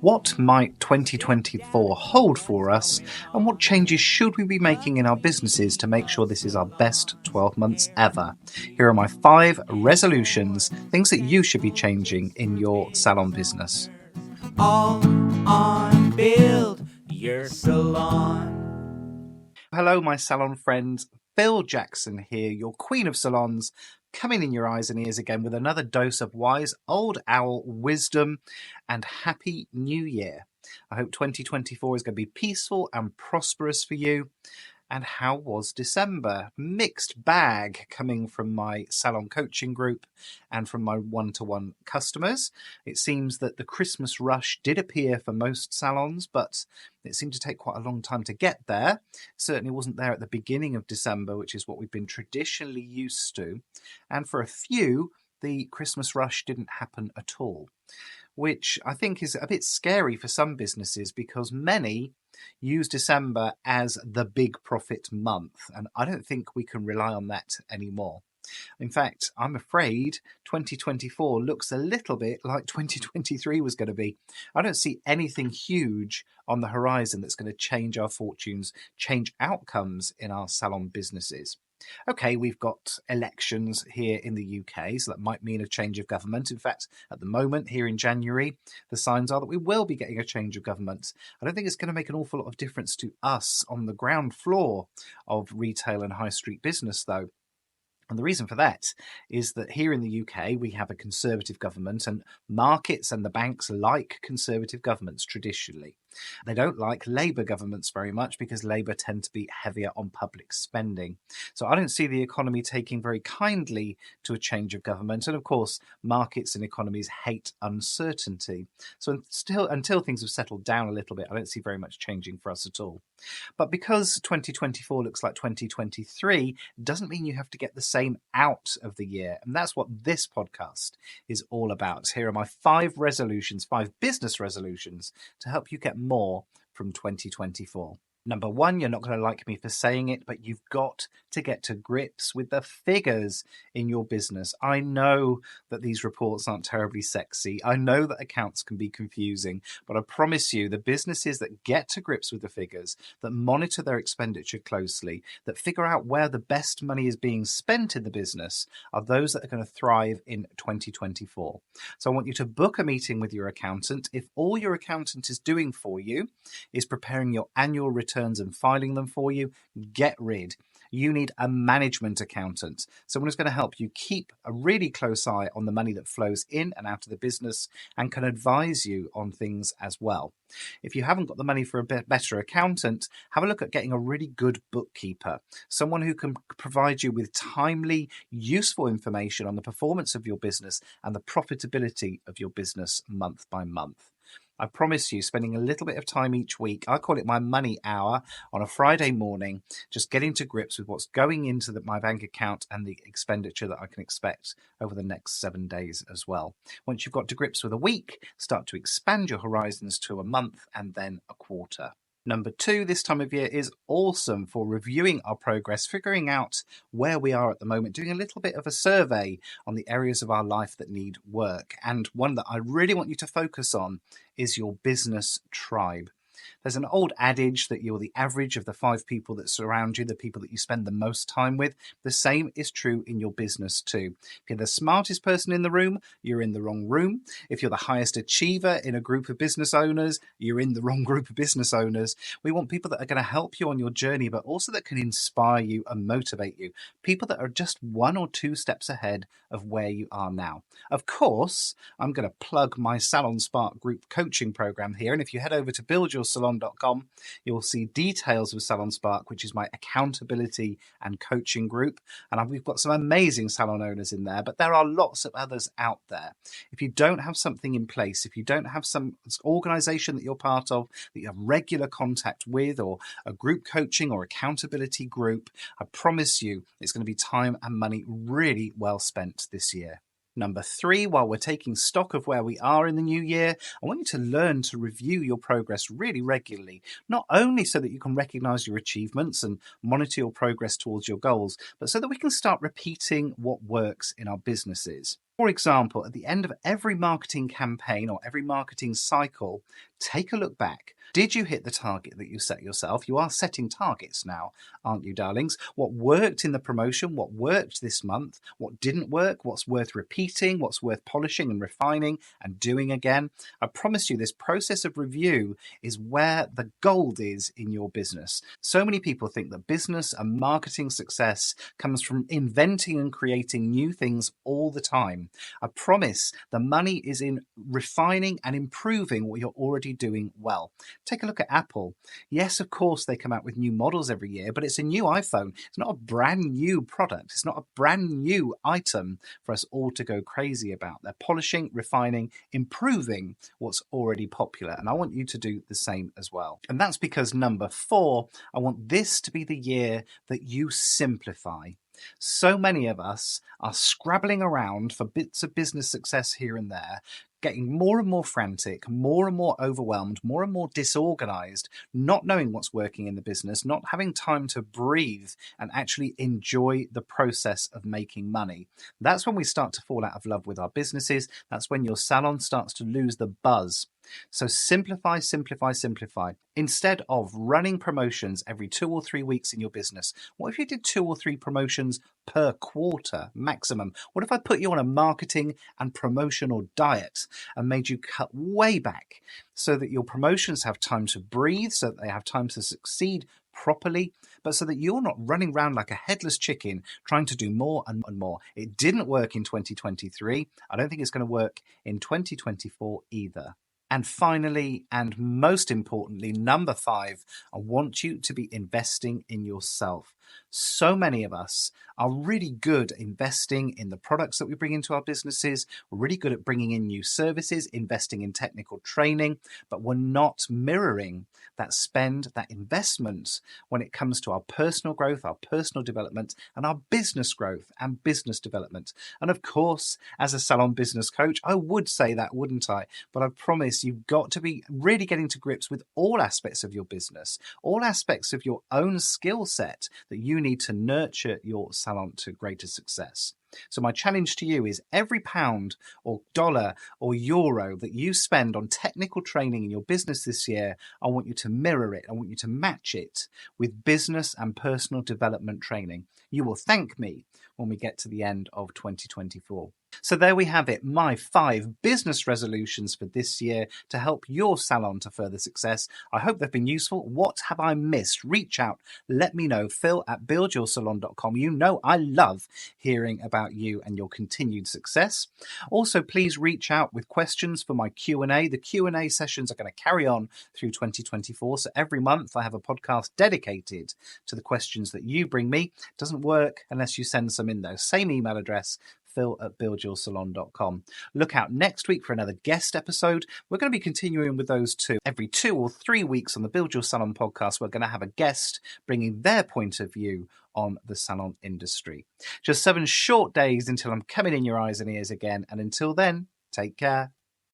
What might 2024 hold for us, and what changes should we be making in our businesses to make sure this is our best 12 months ever? Here are my 5 resolutions, things that you should be changing in your salon business. All on Build Your Salon. Hello, my salon friends. Phil Jackson here, your Queen of Salons, coming in your eyes and ears again with another dose of wise old owl wisdom and happy new year. I hope 2024 is going to be peaceful and prosperous for you. And how was December? Mixed bag coming from my salon coaching group and from my one-to-one customers. It seems that the Christmas rush did appear for most salons, but it seemed to take quite a long time to get there. Certainly wasn't there at the beginning of December, which is what we've been traditionally used to. And for a few, the Christmas rush didn't happen at all, which I think is a bit scary for some businesses because many use December as the big profit month, and I don't think we can rely on that anymore. In fact, I'm afraid 2024 looks a little bit like 2023 was going to be. I don't see anything huge on the horizon that's going to change our fortunes, change outcomes in our salon businesses. Okay, we've got elections here in the UK, so that might mean a change of government. In fact, at the moment, here in January, the signs are that we will be getting a change of government. I don't think it's going to make an awful lot of difference to us on the ground floor of retail and high street business, though. And the reason for that is that here in the UK, we have a Conservative government, and markets and the banks like Conservative governments traditionally. They don't like Labour governments very much because Labour tend to be heavier on public spending. So I don't see the economy taking very kindly to a change of government. And of course, markets and economies hate uncertainty. So until things have settled down a little bit, I don't see very much changing for us at all. But because 2024 looks like 2023, doesn't mean you have to get the same out of the year. And that's what this podcast is all about. Here are my 5 resolutions, 5 business resolutions to help you get more from 2024. Number 1, you're not going to like me for saying it, but you've got to get to grips with the figures in your business. I know that these reports aren't terribly sexy. I know that accounts can be confusing, but I promise you the businesses that get to grips with the figures, that monitor their expenditure closely, that figure out where the best money is being spent in the business are those that are going to thrive in 2024. So I want you to book a meeting with your accountant. If all your accountant is doing for you is preparing your annual returns and filing them for you, get rid. You need a management accountant, someone who's going to help you keep a really close eye on the money that flows in and out of the business and can advise you on things as well. If you haven't got the money for a better accountant, have a look at getting a really good bookkeeper, someone who can provide you with timely, useful information on the performance of your business and the profitability of your business month by month. I promise you, spending a little bit of time each week, I call it my money hour on a Friday morning, just getting to grips with what's going into my bank account and the expenditure that I can expect over the next 7 days as well. Once you've got to grips with a week, start to expand your horizons to a month and then a quarter. Number 2, this time of year is awesome for reviewing our progress, figuring out where we are at the moment, doing a little bit of a survey on the areas of our life that need work. And one that I really want you to focus on is your business tribe. There's an old adage that you're the average of the 5 people that surround you, the people that you spend the most time with. The same is true in your business too. If you're the smartest person in the room, you're in the wrong room. If you're the highest achiever in a group of business owners, you're in the wrong group of business owners. We want people that are going to help you on your journey, but also that can inspire you and motivate you. People that are just 1 or 2 steps ahead of where you are now. Of course, I'm going to plug my Salon Spark group coaching program here. And if you head over to buildyoursalon.com, you'll see details of Salon Spark, which is my accountability and coaching group. And we've got some amazing salon owners in there, but there are lots of others out there. If you don't have something in place, if you don't have some organization that you're part of, that you have regular contact with, or a group coaching or accountability group, I promise you it's going to be time and money really well spent this year. Number 3, while we're taking stock of where we are in the new year, I want you to learn to review your progress really regularly, not only so that you can recognize your achievements and monitor your progress towards your goals, but so that we can start repeating what works in our businesses. For example, at the end of every marketing campaign or every marketing cycle, take a look back. Did you hit the target that you set yourself? You are setting targets now, aren't you, darlings? What worked in the promotion? What worked this month? What didn't work? What's worth repeating? What's worth polishing and refining and doing again? I promise you, this process of review is where the gold is in your business. So many people think that business and marketing success comes from inventing and creating new things all the time. I promise the money is in refining and improving what you're already doing well. Take a look at Apple. Yes, of course, they come out with new models every year, but it's a new iPhone. It's not a brand new product. It's not a brand new item for us all to go crazy about. They're polishing, refining, improving what's already popular. And I want you to do the same as well. And that's because number 4, I want this to be the year that you simplify. So many of us are scrabbling around for bits of business success here and there, getting more and more frantic, more and more overwhelmed, more and more disorganized, not knowing what's working in the business, not having time to breathe and actually enjoy the process of making money. That's when we start to fall out of love with our businesses. That's when your salon starts to lose the buzz. So simplify, simplify, simplify. Instead of running promotions every 2 or 3 weeks in your business, what if you did 2 or 3 promotions per quarter maximum? What if I put you on a marketing and promotional diet and made you cut way back so that your promotions have time to breathe, so that they have time to succeed properly, but so that you're not running around like a headless chicken trying to do more and more. It didn't work in 2023. I don't think it's going to work in 2024 either. And finally, and most importantly, number 5, I want you to be investing in yourself. So many of us are really good at investing in the products that we bring into our businesses. We're really good at bringing in new services, investing in technical training, but we're not mirroring that spend, that investment when it comes to our personal growth, our personal development, and our business growth and business development. And of course, as a salon business coach, I would say that, wouldn't I? But I promise you've got to be really getting to grips with all aspects of your business, all aspects of your own skill set that you need to nurture your salon to greater success. So my challenge to you is every pound or dollar or euro that you spend on technical training in your business this year, I want you to mirror it. I want you to match it with business and personal development training. You will thank me when we get to the end of 2024. So there we have it, my 5 business resolutions for this year to help your salon to further success. I hope they've been useful. What have I missed? Reach out, let me know, phil@buildyoursalon.com. You know I love hearing about you and your continued success. Also, please reach out with questions for my Q&A. The Q&A sessions are going to carry on through 2024. So every month I have a podcast dedicated to the questions that you bring me. It doesn't work unless you send some in though. Same email address, phil@buildyoursalon.com. Look out next week for another guest episode. We're going to be continuing with those 2. Every 2 or 3 weeks on the Build Your Salon podcast, we're going to have a guest bringing their point of view on the salon industry. Just 7 short days until I'm coming in your eyes and ears again. And until then, take care.